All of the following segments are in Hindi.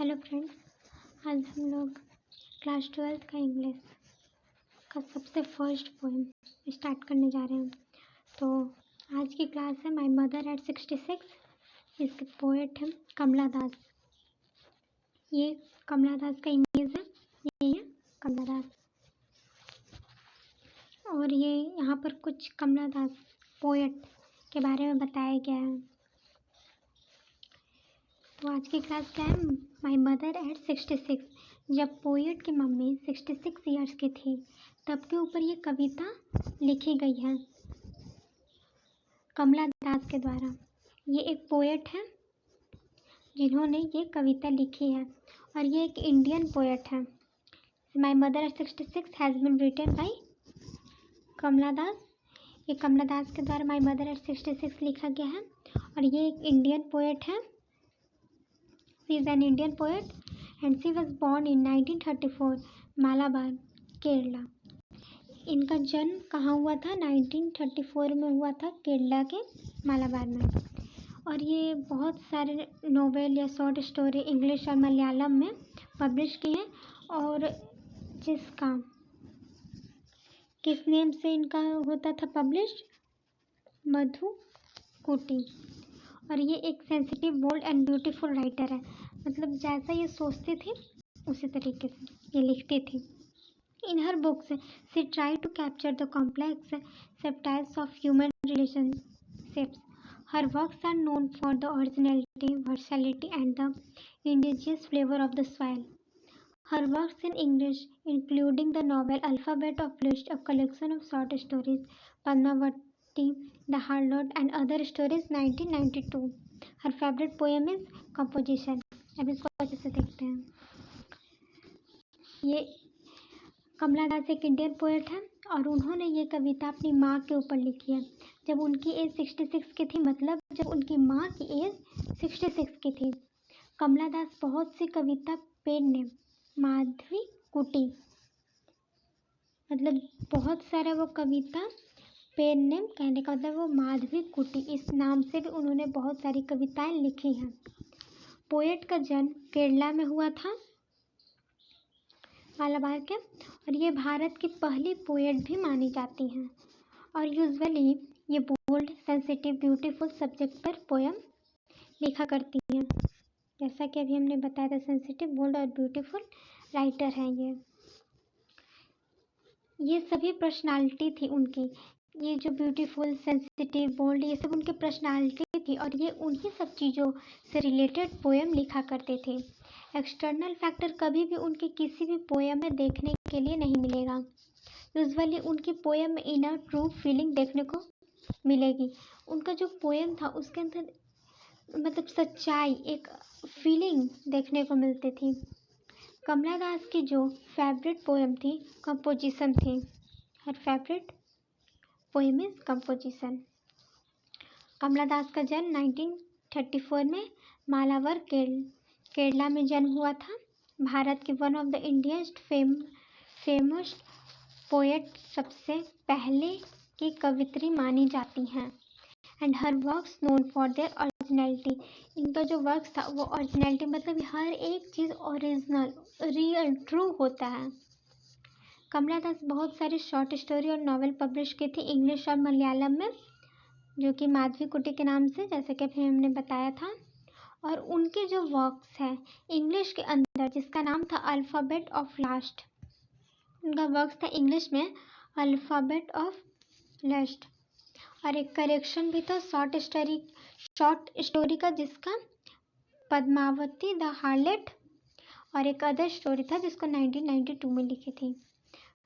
हेलो फ्रेंड्स, आज हम लोग क्लास 12th का इंग्लिश का सबसे फर्स्ट पोएम स्टार्ट करने जा रहे हैं। तो आज की क्लास है माय मदर एट 66। इसके पोएट हैं कमला दास। ये कमला दास का इमेज है, ये है कमला दास। और ये यहाँ पर कुछ कमला दास पोएट के बारे में बताया गया है। तो आज की क्लास क्या है, माय मदर एट 66। जब पोएट की मम्मी 66 ईयर्स की थी तब के ऊपर ये कविता लिखी गई है कमला दास के द्वारा। ये एक पोएट है जिन्होंने ये कविता लिखी है और ये एक इंडियन पोएट है। My mother at 66 has been written by Kamala Das. ये कमला दास के द्वारा माय मदर एट 66 लिखा गया है और ये एक इंडियन पोएट है। She is an Indian poet and she was born in 1934, Malabar, Kerala. इनका जन्म कहाँ हुआ था? 1934 में हुआ था, केरला के मालाबार में। और ये बहुत सारे नोवेल या शॉर्ट स्टोरी इंग्लिश और मलयालम में पब्लिश की हैं। और जिसका किस नेम से इनका होता था पब्लिश? मधु कुटी। और ये एक sensitive, bold and beautiful writer है। मतलब जैसा ये सोचती थी उसी तरीके से ये लिखती थी। In her books she try to capture the complex subtleties of human relationships. Her works are known for the originality, versatility and the indigenous flavour of the soil. Her works in English, including the novel Alphabet of List, a collection of short stories, Padmavati, The Harlot, and other stories, 1992. Her favorite poem is Composition. अब इसको अच्छे से देखते हैं। ये कमला दास एक इंडियन पोएट है और उन्होंने ये कविता अपनी माँ के ऊपर लिखी है जब उनकी एज 66 की थी। मतलब जब उनकी माँ की एज 66 की थी। कमला दास बहुत सी कविता पेन ने माधवी कुटी, मतलब बहुत सारा वो कविता पेन नेम कहने का मतलब वो माधवी कुटी इस नाम से भी उन्होंने बहुत सारी कविताएं लिखी हैं। पोएट का जन्म केरला में हुआ था, मालाबार के। और ये भारत की पहली पोएट भी मानी जाती हैं। और यूजुअली ये बोल्ड, सेंसिटिव, ब्यूटीफुल सब्जेक्ट पर पोएम लिखा करती हैं। जैसा कि अभी हमने बताया था, सेंसिटिव, बोल्ड और ब्यूटीफुल राइटर हैं ये सभी पर्सनालिटी थी उनकी। ये जो ब्यूटीफुल, सेंसिटिव, बोल्ड, ये सब उनकी पर्सनालिटी थी और ये उन्हीं सब चीज़ों से रिलेटेड पोएम लिखा करते थे। एक्सटर्नल फैक्टर कभी भी उनके किसी भी पोएम में देखने के लिए नहीं मिलेगा। यूजुअली उनकी पोएम में इनर ट्रू फीलिंग देखने को मिलेगी। उनका जो पोएम था उसके अंदर मतलब सच्चाई, एक फीलिंग देखने को मिलती थी। कमला दास की जो फेवरेट पोएम थी कंपोजिशन थी। Her favourite poem is composition. Kamala Das का जन्म 1934 में मालावर केरला में जन्म हुआ था। भारत की one of the India's famous poet, सबसे पहले की कवित्री मानी जाती हैं। And her works known for their originality. इनका जो वर्क्स था वो ओरिजिनलिटी मतलब हर एक चीज़ ओरिजिनल, रियल, ट्रू होता है। कमला दास बहुत सारी शॉर्ट स्टोरी और नॉवेल पब्लिश की थी इंग्लिश और मलयालम में, जो कि माधवी कुटी के नाम से, जैसे कि फिर हमने बताया था। और उनके जो वर्क्स हैं इंग्लिश के अंदर, जिसका नाम था अल्फ़ाबेट ऑफ लास्ट। उनका वर्क्स था इंग्लिश में अल्फ़ाबेट ऑफ लास्ट। और एक करेक्शन भी था शॉर्ट स्टोरी का, जिसका पद्मावती द हार्लेट, और एक अदर स्टोरी था जिसको 1992 में लिखी थी।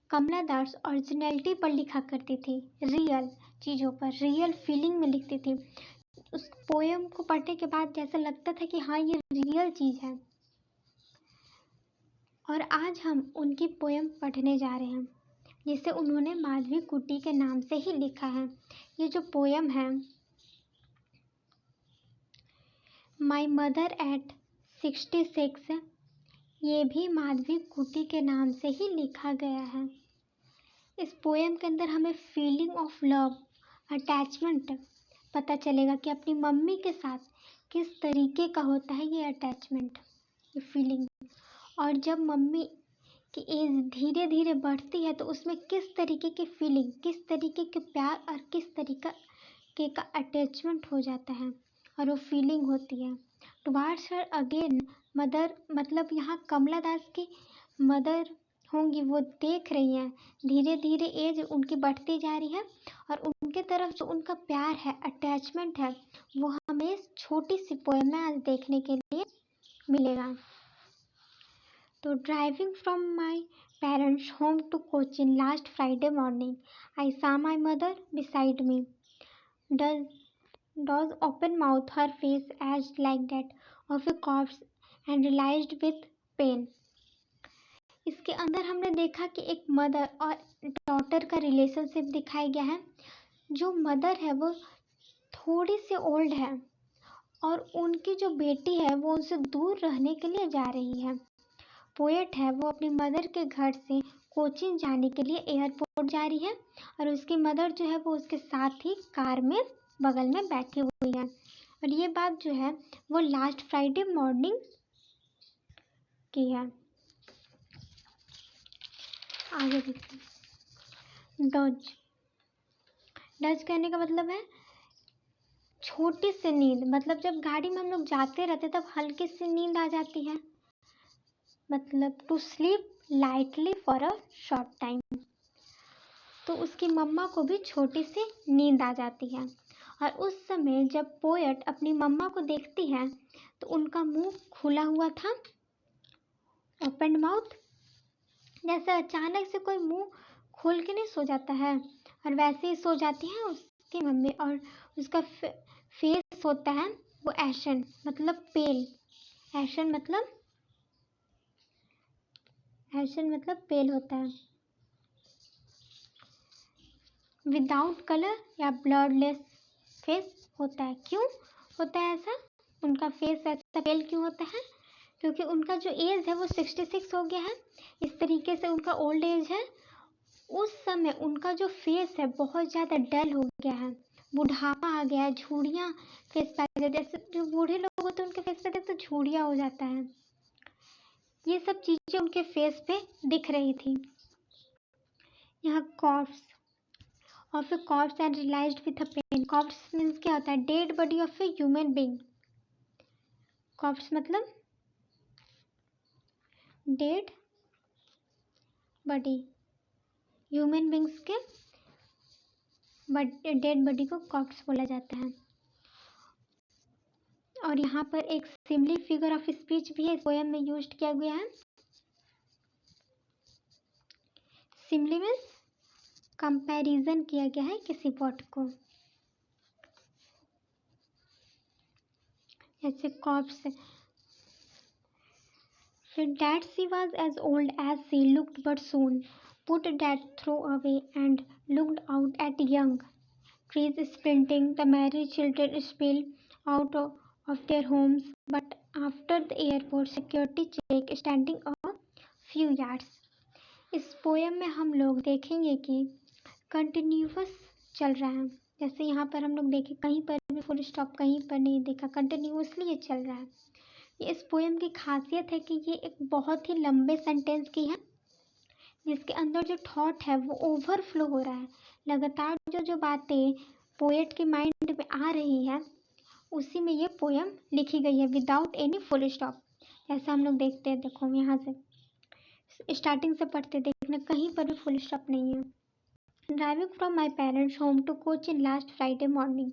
कमला दास ओरिजिनलिटी पर लिखा करती थी, रियल चीज़ों पर, रियल फीलिंग में लिखती थी। उस पोएम को पढ़ने के बाद जैसा लगता था कि हाँ ये रियल चीज़ है। और आज हम उनकी पोएम पढ़ने जा रहे हैं जिसे उन्होंने माधवी कुटी के नाम से ही लिखा है। ये जो पोएम है माय मदर एट 66, ये भी माधवी कुटी के नाम से ही लिखा गया है। इस पोएम के अंदर हमें फीलिंग ऑफ लव, अटैचमेंट पता चलेगा कि अपनी मम्मी के साथ किस तरीके का होता है ये अटैचमेंट। ये फीलिंग। और जब मम्मी की एज धीरे धीरे बढ़ती है तो उसमें किस तरीके की फीलिंग, किस तरीके के प्यार और किस तरीके का अटैचमेंट हो जाता है और वो फीलिंग होती है टुवार्ड्स हर अगेन मदर। मतलब यहाँ कमला दास की मदर होंगी, वो देख रही हैं धीरे धीरे एज उनकी बढ़ती जा रही है और उनके तरफ जो उनका प्यार है, अटैचमेंट है, वो हमें इस छोटी सी पोएम में आज देखने के लिए मिलेगा। तो driving from my parents home to Cochin last Friday morning I saw my mother beside me. Does open mouth, her face as like that of a corpse and realized with pain. इसके अंदर हमने देखा कि एक मदर और डॉटर का रिलेशनशिप दिखाया गया है। जो मदर है वो थोड़ी सी ओल्ड है और उनकी जो बेटी है वो उनसे दूर रहने के लिए जा रही है। पोएट है वो अपनी मदर के घर से कोचिन जाने के लिए एयरपोर्ट जा रही है और उसकी मदर जो है वो उसके साथ ही कार में बगल में बैठी हुई है। और ये बात जो है वो लास्ट फ्राइडे मॉर्निंग की है। आगे देखते हैं। डज कहने का मतलब है छोटी सी नींद। मतलब जब गाड़ी में हम लोग जाते रहते तब हल्की सी नींद आ जाती है। मतलब to sleep lightly for a short time. तो उसकी मम्मा को भी छोटी सी नींद आ जाती है और उस समय जब पोएट अपनी मम्मा को देखती है तो उनका मुंह खुला हुआ था, ओपन माउथ। जैसे अचानक से कोई मुंह खोल के नहीं सो जाता है और वैसे ही सो जाती है उसकी मम्मी। और उसका फेस होता है वो एशन मतलब पेल। एशन मतलब पेल होता है, विदाउट कलर या ब्लडलेस फेस होता है। क्यों होता है ऐसा? उनका फेस ऐसा पेल क्यों होता है? क्योंकि उनका जो एज है वो 66 हो गया है। इस तरीके से उनका ओल्ड एज है। उस समय उनका जो फेस है बहुत ज़्यादा डल हो गया है, बुढ़ापा आ गया है, झुर्रियाँ फेस पे आ जाती है। जैसे जो बूढ़े लोग होते हैं उनके फेस पे देखते तो झुर्रियाँ हो जाता है। ये सब चीज़ें उनके फेस पे दिख रही थी। यहाँ corpse of a corpse and realised with a pain. Corpse means क्या होता है? Dead body of a human being. Corpse मतलब डेड बॉडी, ह्यूमन बींग्स के डेड बॉडी को कॉर्प्स बोला जाता है। और यहाँ पर एक सिमिली फिगर ऑफ स्पीच भी है, इस पोएम में यूज किया गया है। सिमिली मीन्स कंपैरिजन किया गया है किसी वर्ड को। जैसे corps, that she was as old as she looked but soon put that throw away and looked out at young trees sprinting, the married children spill out of their homes, but after the airport security check standing a few yards. इस पोएम में हम लोग देखेंगे कि कंटिन्यूअस चल रहा है। जैसे यहाँ पर हम लोग देखें कहीं पर भी फुल स्टॉप कहीं पर नहीं देखा, कंटिन्यूअसली ये चल रहा है। इस पोएम की खासियत है कि ये एक बहुत ही लंबे सेंटेंस की है जिसके अंदर जो थॉट है वो ओवरफ्लो हो रहा है। लगातार जो बातें पोएट के माइंड में आ रही है उसी में ये पोएम लिखी गई है विदाउट एनी फुल स्टॉप। जैसा हम लोग देखते हैं, देखो यहाँ से स्टार्टिंग से पढ़ते देखना कहीं पर भी फुल स्टॉप नहीं है। Driving from my parents home to Cochin last Friday morning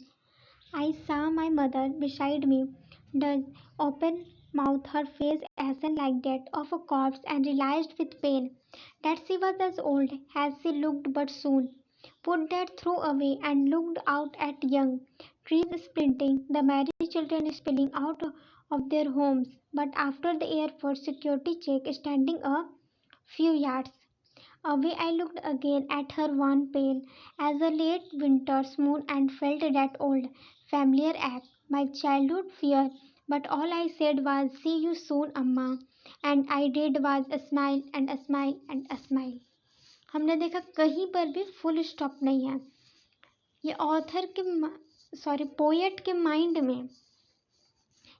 I saw my mother beside me, does open mouth, her face ashen like that of a corpse, and realized with pain that she was as old as she looked but soon put that throw away and looked out at young trees splinting, the married children spilling out of their homes, but after the airport security check standing a few yards away. I looked again at her wan pale as a late winter's moon and felt that old familiar ache, my childhood fear. But all I said was, "See you soon, Amma." And I did was a smile and a smile and a smile. हमने देखा कहीं पर भी फुल स्टॉप नहीं है। ये ऑथर के पोएट के माइंड में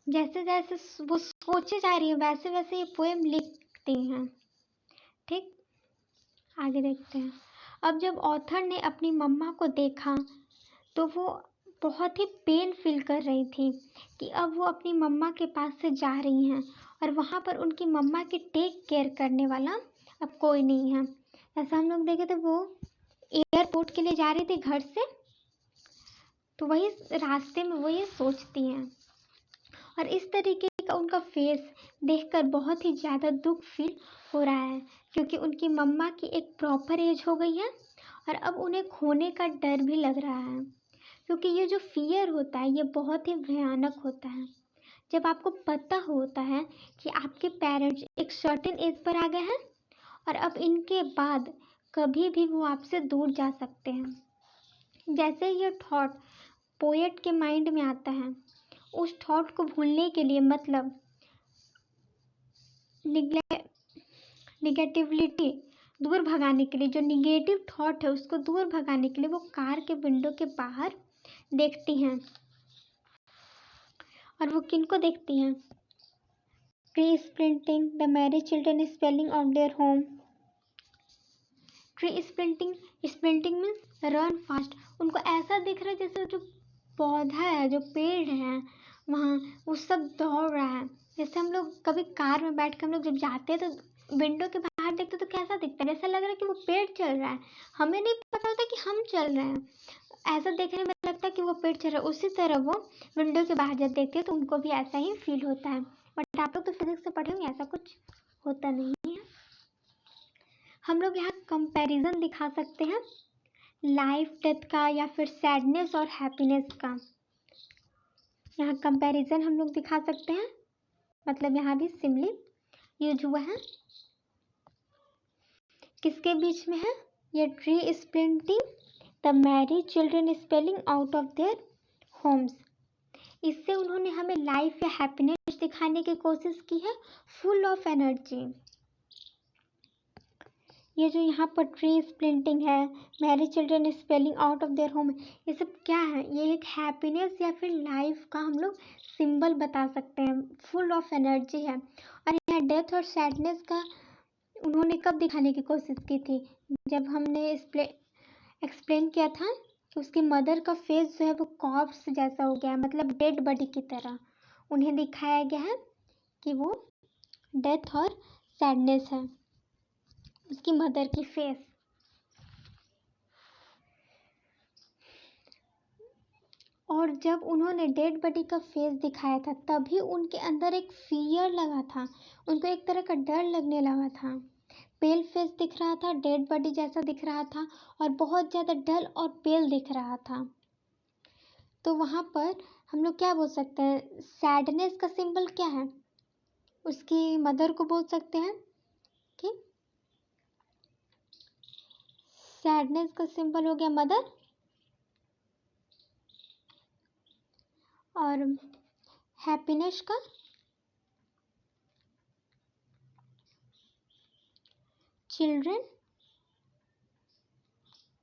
जैसे जैसे वो सोचे जा रही है वैसे वैसे ये पोएम लिखती हैं। ठीक, आगे देखते हैं। अब जब ऑथर ने अपनी मम्मा को देखा तो वो बहुत ही पेन फील कर रही थी कि अब वो अपनी मम्मा के पास से जा रही हैं और वहाँ पर उनकी मम्मा की टेक केयर करने वाला अब कोई नहीं है। ऐसा हम लोग देखे तो वो एयरपोर्ट के लिए जा रही थी घर से, तो वही रास्ते में वो ये सोचती हैं और इस तरीके का उनका फेस देखकर बहुत ही ज़्यादा दुख फील हो रहा है क्योंकि उनकी मम्मा की एक प्रॉपर एज हो गई है और अब उन्हें खोने का डर भी लग रहा है क्योंकि ये जो फियर होता है ये बहुत ही भयानक होता है। जब आपको पता होता है कि आपके पेरेंट्स एक सर्टेन एज पर आ गए हैं और अब इनके बाद कभी भी वो आपसे दूर जा सकते हैं। जैसे ये थॉट पोएट के माइंड में आता है, उस थॉट को भूलने के लिए मतलब निगेटिविटी दूर भगाने के लिए, जो निगेटिव थॉट है उसको दूर भगाने के लिए वो कार के विंडो के बाहर देखती हैं। और वो किनको देखती हैं? Tree splinting, the married children spelling of their home. Tree splinting, splinting means run fast. उनको ऐसा दिख रहा है जैसे जो पौधा है, जो पेड़ है वहाँ, वो सब दौड़ रहा है। जैसे हम लोग कभी कार में बैठ कर हम लोग जब जाते हैं तो विंडो के बाहर देखते तो कैसा दिखता है? ऐसा लग रहा है कि वो पेड़ चल रहा है, हमें नहीं पता होता कि हम चल रहे हैं। ऐसा देखने में लगता है कि वो पेड़ चल रहा है। उसी तरह वो विंडो के बाहर जब देखते हैं तो उनको भी ऐसा ही फील होता है। बट आप लोग तो फिजिक्स से पढ़े होंगे, ऐसा कुछ होता नहीं है। हम लोग यहाँ कंपैरिजन दिखा सकते हैं लाइफ डेथ का या फिर सैडनेस और हैप्पीनेस का। यहाँ कंपैरिजन हम लोग दिखा सकते हैं, मतलब यहाँ भी सिमिली यूज हुआ है। किसके बीच में है? ये tree splinting, the married children spelling out of their Holmes. इससे उन्होंने हमें लाइफ या हैप्पीनेस दिखाने की कोशिश की है, फुल ऑफ एनर्जी। ये जो यहाँ पर ट्री स्प्लिंटिंग है, marriage children spelling out of their home, ये सब क्या है? ये एक हैप्पीनेस या फिर लाइफ का हम लोग सिंबल बता सकते हैं, फुल ऑफ एनर्जी है। और यहाँ डेथ और सैडनेस का उन्होंने कब दिखाने की कोशिश की थी? जब हमने एक्सप्लेन किया था कि उसकी मदर का फेस जो है वो कॉर्प्स जैसा हो गया है, मतलब डेड बॉडी की तरह उन्हें दिखाया गया है कि वो डेथ और सैडनेस है उसकी मदर की फेस। और जब उन्होंने डेड बॉडी का फेस दिखाया था तभी उनके अंदर एक फियर लगा था, उनको एक तरह का डर लगने लगा था। पेल फेस दिख रहा था, डेड बॉडी जैसा दिख रहा था और बहुत ज़्यादा डल और पेल दिख रहा था। तो वहाँ पर हम लोग क्या बोल सकते हैं? सैडनेस का सिंबल क्या है? उसकी मदर को बोल सकते हैं कि सैडनेस का सिंबल हो गया मदर, और हैप्पीनेस का चिल्ड्रन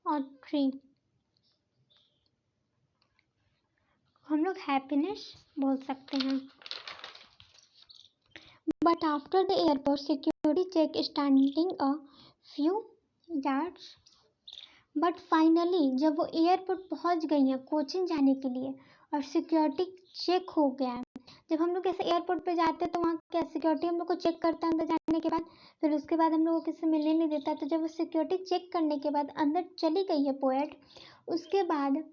और ट्री। हम लोग हैप्पीनेस बोल सकते हैं। But after the airport security check standing a few yards, but finally जब वो एयरपोर्ट पहुंच गई हैं कोचिंग जाने के लिए और सिक्योरिटी चेक हो गया है। जब हम लोग ऐसे एयरपोर्ट पे जाते हैं तो वहाँ क्या सिक्योरिटी हम लोग को चेक करता है अंदर जाने के बाद, फिर उसके बाद हम लोग को किसी से मिलने नहीं देता। तो जब वो सिक्योरिटी चेक करने के बाद अंदर चली गई है पोएट, उसके बाद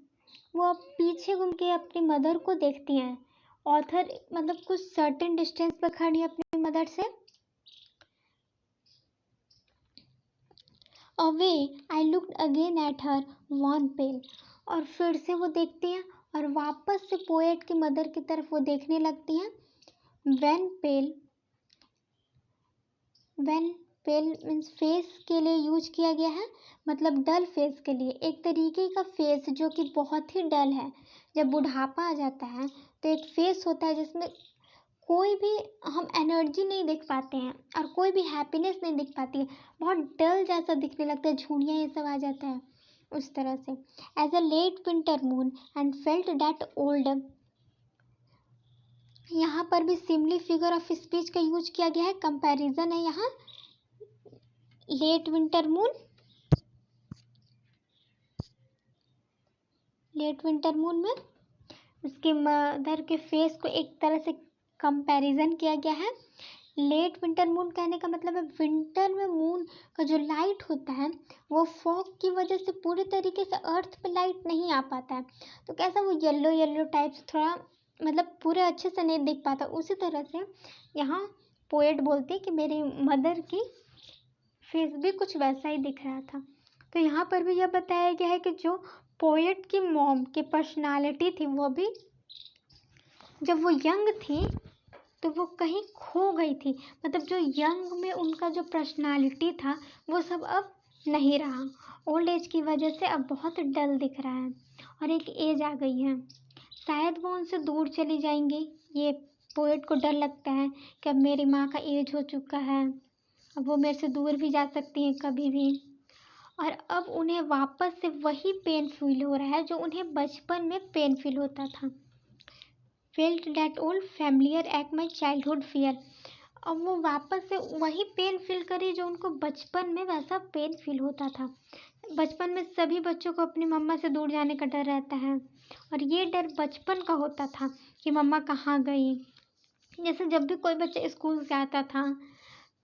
वो अब पीछे घूम के अपनी मदर को देखती हैं। ऑथर मतलब कुछ सर्टेन डिस्टेंस पर खड़ी है अपनी मदर से। Away I looked again at her wan pale, और फिर से वो देखती हैं और वापस से पोएट की मदर की तरफ वो देखने लगती हैं। Wan pale, wan pale means face के लिए यूज किया गया है, मतलब डल फेस के लिए। एक तरीके का फेस जो कि बहुत ही डल है। जब बुढ़ापा आ जाता है तो एक फेस होता है जिसमें कोई भी हम एनर्जी नहीं देख पाते हैं और कोई भी हैप्पीनेस नहीं दिख पाती है, बहुत डल जैसा दिखने लगता है, झुर्रियाँ ये सब आ जाता है उस तरह से। As a late winter moon and felt that old यहाँ पर भी सिमिली फिगर ऑफ स्पीच का यूज किया गया है, कंपैरिजन है यहाँ। Late winter moon, late winter moon में उसके मदर के फेस को एक तरह से कंपैरिजन किया गया है। लेट विंटर मून कहने का मतलब है विंटर में मून का जो लाइट होता है वो फॉग की वजह से पूरे तरीके से अर्थ पे लाइट नहीं आ पाता है, तो कैसा वो येलो येलो टाइप से थोड़ा मतलब पूरे अच्छे से नहीं दिख पाता। उसी तरह से यहाँ पोएट बोलते हैं कि मेरी मदर की फेस भी कुछ वैसा ही दिख रहा था। तो यहाँ पर भी यह बताया गया है कि जो पोएट की मॉम की पर्सनालिटी थी वो भी जब वो यंग थी तो वो कहीं खो गई थी, मतलब जो यंग में उनका जो पर्सनालिटी था वो सब अब नहीं रहा। ओल्ड एज की वजह से अब बहुत डल दिख रहा है और एक एज आ गई है, शायद वो उनसे दूर चली जाएंगी। ये पोएट को डर लगता है कि अब मेरी माँ का एज हो चुका है, अब वो मेरे से दूर भी जा सकती हैं कभी भी, और अब उन्हें वापस से वही पेन फील हो रहा है जो उन्हें बचपन में पेन फील होता था। Felt that old familiar act my childhood fear. अब वो वापस से वही पेन फील करी जो उनको बचपन में वैसा पेन फील होता था। बचपन में सभी बच्चों को अपनी मम्मा से दूर जाने का डर रहता है और ये डर बचपन का होता था कि मम्मा कहाँ गई। जैसे जब भी कोई बच्चा स्कूल से आता था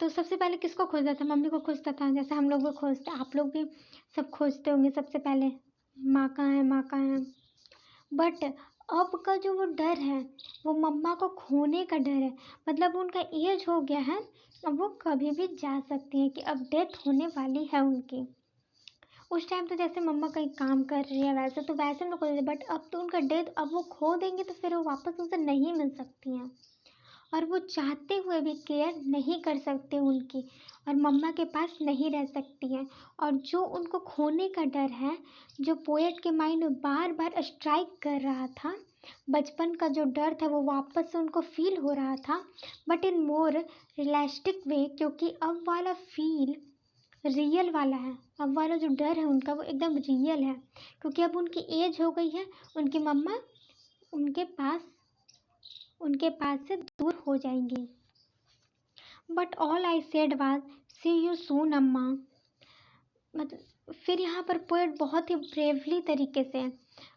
तो सबसे पहले किसको खोजता था? मम्मी को खोजता था। जैसे हम लोग भी खोजते, आप लोग भी सब खोजते होंगे सबसे पहले, माँ कहाँ है, माँ कहाँ है। बट अब का जो वो डर है वो मम्मा को खोने का डर है, मतलब उनका एज हो गया है, अब वो कभी भी जा सकती हैं कि अब डेथ होने वाली है उनकी। उस टाइम तो जैसे मम्मा कहीं काम कर रही है वैसे तो वैसे ना खोज, बट अब तो उनका डेथ, अब वो खो देंगे तो फिर वो वापस उनसे नहीं मिल सकती हैं और वो चाहते हुए भी केयर नहीं कर सकते उनकी, और मम्मा के पास नहीं रह सकती हैं। और जो उनको खोने का डर है, जो पोएट के माइंड में बार बार स्ट्राइक कर रहा था, बचपन का जो डर था वो वापस से उनको फील हो रहा था, बट इन मोर रियलिस्टिक वे, क्योंकि अब वाला फील रियल वाला है। अब वाला जो डर है उनका वो एकदम रियल है, क्योंकि अब उनकी एज हो गई है, उनकी मम्मा उनके पास से दूर हो जाएंगी। But all I said was see you soon amma. मतलब फिर यहाँ पर पोएट बहुत ही ब्रेवली तरीके से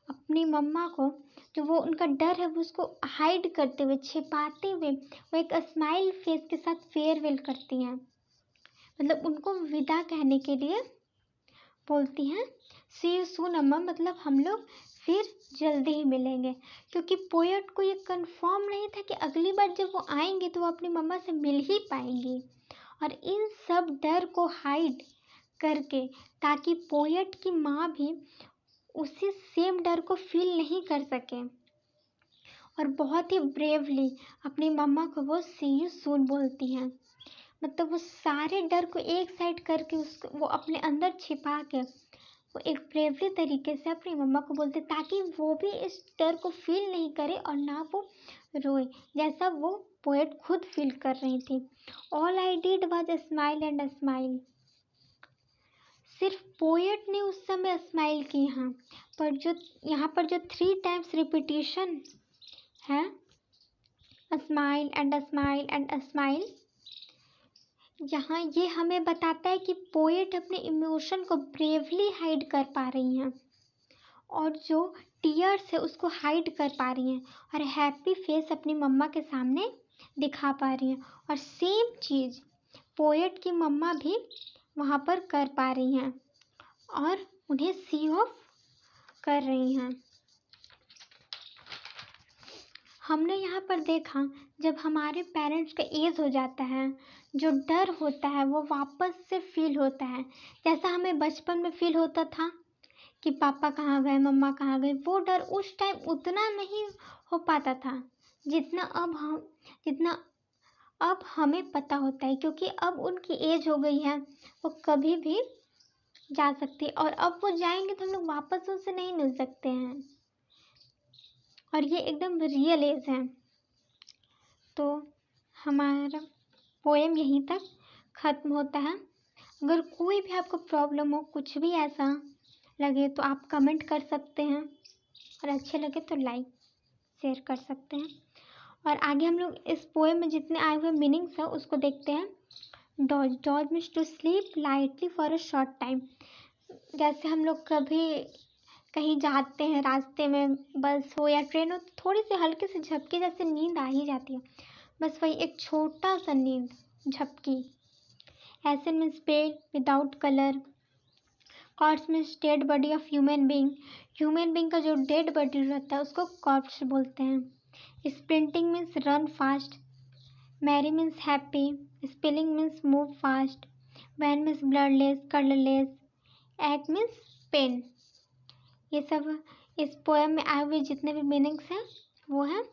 अपनी मम्मा को, जो वो उनका डर है वो उसको हाइड करते हुए, छिपाते हुए, वो एक स्माइल फेस के साथ फेयरवेल करती हैं, मतलब उनको विदा कहने के लिए बोलती हैं सी यू सून अम्मा, मतलब हम लोग फिर जल्दी ही मिलेंगे। क्योंकि पोएट को ये कंफर्म नहीं था कि अगली बार जब वो आएंगे तो वो अपनी मम्मा से मिल ही पाएंगी, और इन सब डर को हाइड करके, ताकि पोएट की माँ भी उसी सेम डर को फील नहीं कर सके, और बहुत ही ब्रेवली अपनी मम्मा को वो सी यू सून बोलती हैं। मतलब वो सारे डर को एक साइड करके उसको वो अपने अंदर छिपा के वो एक ब्रेवली तरीके से अपनी मम्मा को बोलते, ताकि वो भी इस डर को फील नहीं करे और ना वो रोए, जैसा वो पोएट खुद फील कर रही थी। All I did was smile and smile. सिर्फ पोएट ने उस समय स्माइल की यहाँ पर जो 3 टाइम्स रिपीटिशन है, smile and smile and smile, यहाँ ये हमें बताता है कि पोएट अपने इमोशन को ब्रेवली हाइड कर पा रही हैं, और जो टीयर्स है उसको हाइड कर पा रही हैं, और हैप्पी फेस अपनी मम्मा के सामने दिखा पा रही हैं। और सेम चीज़ पोएट की मम्मा भी वहाँ पर कर पा रही हैं और उन्हें सी ऑफ कर रही हैं। हमने यहाँ पर देखा, जब हमारे पेरेंट्स का एज हो जाता है, जो डर होता है वो वापस से फील होता है, जैसा हमें बचपन में फील होता था कि पापा कहाँ गए, मम्मा कहाँ गए। वो डर उस टाइम उतना नहीं हो पाता था जितना अब हमें पता होता है, क्योंकि अब उनकी एज हो गई है, वो कभी भी जा सकती है, और अब वो जाएंगे तो हम लोग वापस उनसे नहीं मिल सकते हैं, और ये एकदम रियल एज है। तो हमारा पोएम यहीं तक ख़त्म होता है। अगर कोई भी आपको प्रॉब्लम हो, कुछ भी ऐसा लगे तो आप कमेंट कर सकते हैं, और अच्छे लगे तो लाइक शेयर कर सकते हैं। और आगे हम लोग इस पोएम में जितने आए हुए मीनिंग्स हैं उसको देखते हैं। Doze, doze means to sleep lightly for a short time. जैसे हम लोग कभी कहीं जाते हैं, रास्ते में बस हो या ट्रेन हो, तो थोड़ी सी हल्की सी झपकी जैसे नींद आ ही जाती है, बस वही एक छोटा सा नींद, झपकी। Acid means pale without colour. Corpse means dead body of human being. Human being का जो डेड बॉडी रहता है उसको कॉर्प्स बोलते हैं। Sprinting means run fast. Merry means happy. Spelling means move fast. Wan means bloodless colourless. Egg means pain. ये सब इस पोएम में आए हुए जितने भी मीनिंग्स हैं वो हैं।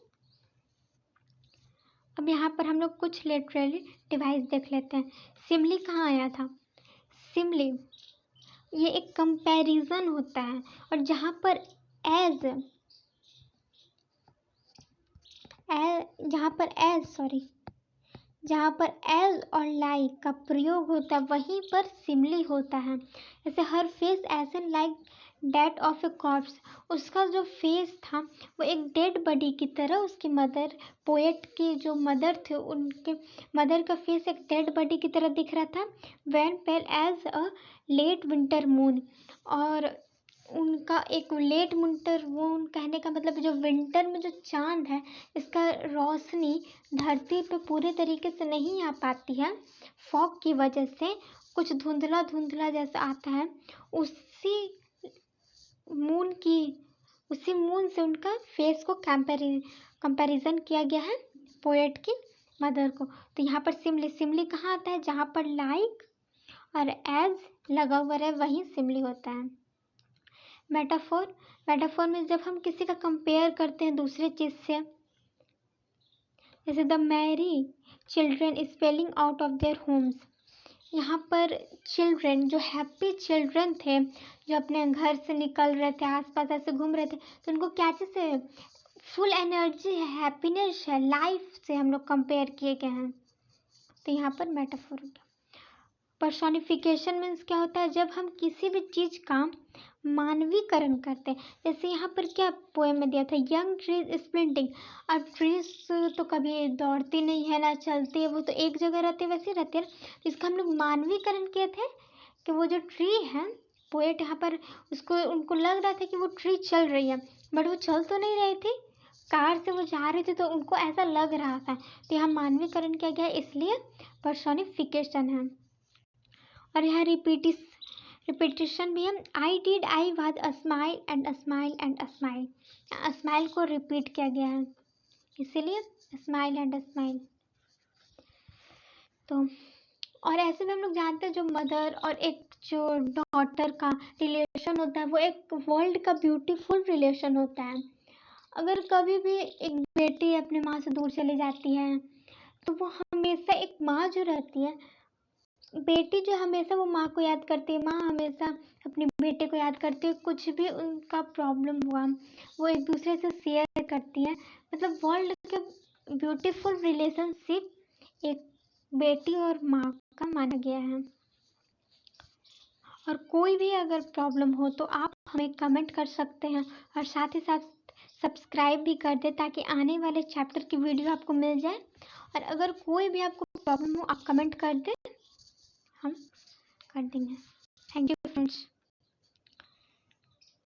अब यहाँ पर हम लोग कुछ लिटरेरी डिवाइस देख लेते हैं। सिमली कहाँ आया था? सिमली ये एक कंपैरिजन होता है, और जहाँ पर एज जहाँ पर एज और लाइक का प्रयोग होता है वहीं पर सिमली होता है। जैसे हर फेस ऐसे like that of a corpse, उसका जो फेस था वो एक डेड बॉडी की तरह, उसकी मदर, पोएट की जो मदर थे उनके मदर का फेस एक डेड बॉडी की तरह दिख रहा था। Wan pale as a late winter moon, और उनका एक लेट विंटर मून कहने का मतलब जो विंटर में जो चांद है इसका रोशनी धरती पे पूरे तरीके से नहीं आ पाती है, फॉग की वजह से कुछ धुंधला धुंधला जैसा आता है। उसी मून से उनका फेस को कंपैरिजन किया गया है पोएट की मदर को। तो यहाँ पर सिमली कहाँ आता है? जहाँ पर लाइक और एज लगा हुआ है वहीं सिमली होता है। मेटाफोर में जब हम किसी का कंपेयर करते हैं दूसरे चीज़ से, जैसे the merry children spelling out of their homes. यहाँ पर चिल्ड्रेन, जो हैप्पी चिल्ड्रेन थे, जो अपने घर से निकल रहे थे, आसपास ऐसे घूम रहे थे, तो उनको क्या चीज़ से फुल एनर्जी है, हैप्पीनेस है, लाइफ से हम लोग कंपेयर किए गए हैं। तो यहाँ पर मेटाफोर हो गया। पर्सोनिफिकेशन मीन्स क्या होता है? जब हम किसी भी चीज़ का मानवीकरण करते हैं। जैसे यहाँ पर क्या पोएम में दिया था, यंग ट्रीज स्प्रिंटिंग। अब ट्रीज तो कभी दौड़ती नहीं है ना चलती है, वो तो एक जगह रहती है, वैसे ही रहती है। तो इसका हम लोग मानवीकरण किए थे कि वो जो ट्री है, पोएट यहाँ पर उनको लग रहा था कि वो ट्री चल रही है, बट वो चल तो नहीं रही थी, कार से वो जा रही थी, तो उनको ऐसा लग रहा था। तो यहाँ मानवीकरण किया गया, इसलिए पर्सोनिफिकेशन है। और यहाँ रिपीटिशन भी है। I was a smile and a smile and a smile. Smile को रिपीट किया गया है, इसीलिए स्माइल एंड अ स्माइल। तो और ऐसे में हम लोग जानते हैं जो मदर और एक जो डॉटर का रिलेशन होता है वो एक वर्ल्ड का ब्यूटीफुल रिलेशन होता है। अगर कभी भी एक बेटी अपनी माँ से दूर चली जाती है तो वो हमेशा, एक माँ जो रहती है, बेटी जो हमेशा वो माँ को याद करती है, माँ हमेशा अपने बेटे को याद करती है। कुछ भी उनका प्रॉब्लम हुआ वो एक दूसरे से शेयर करती है। मतलब वर्ल्ड के ब्यूटीफुल रिलेशनशिप एक बेटी और माँ का माना गया है। और कोई भी अगर प्रॉब्लम हो तो आप हमें कमेंट कर सकते हैं, और साथ ही साथ सब्सक्राइब भी कर दें ताकि आने वाले चैप्टर की वीडियो आपको मिल जाए। और अगर कोई भी आपको प्रॉब्लम हो आप कमेंट कर दें, हम कर देंगे। Thank you friends.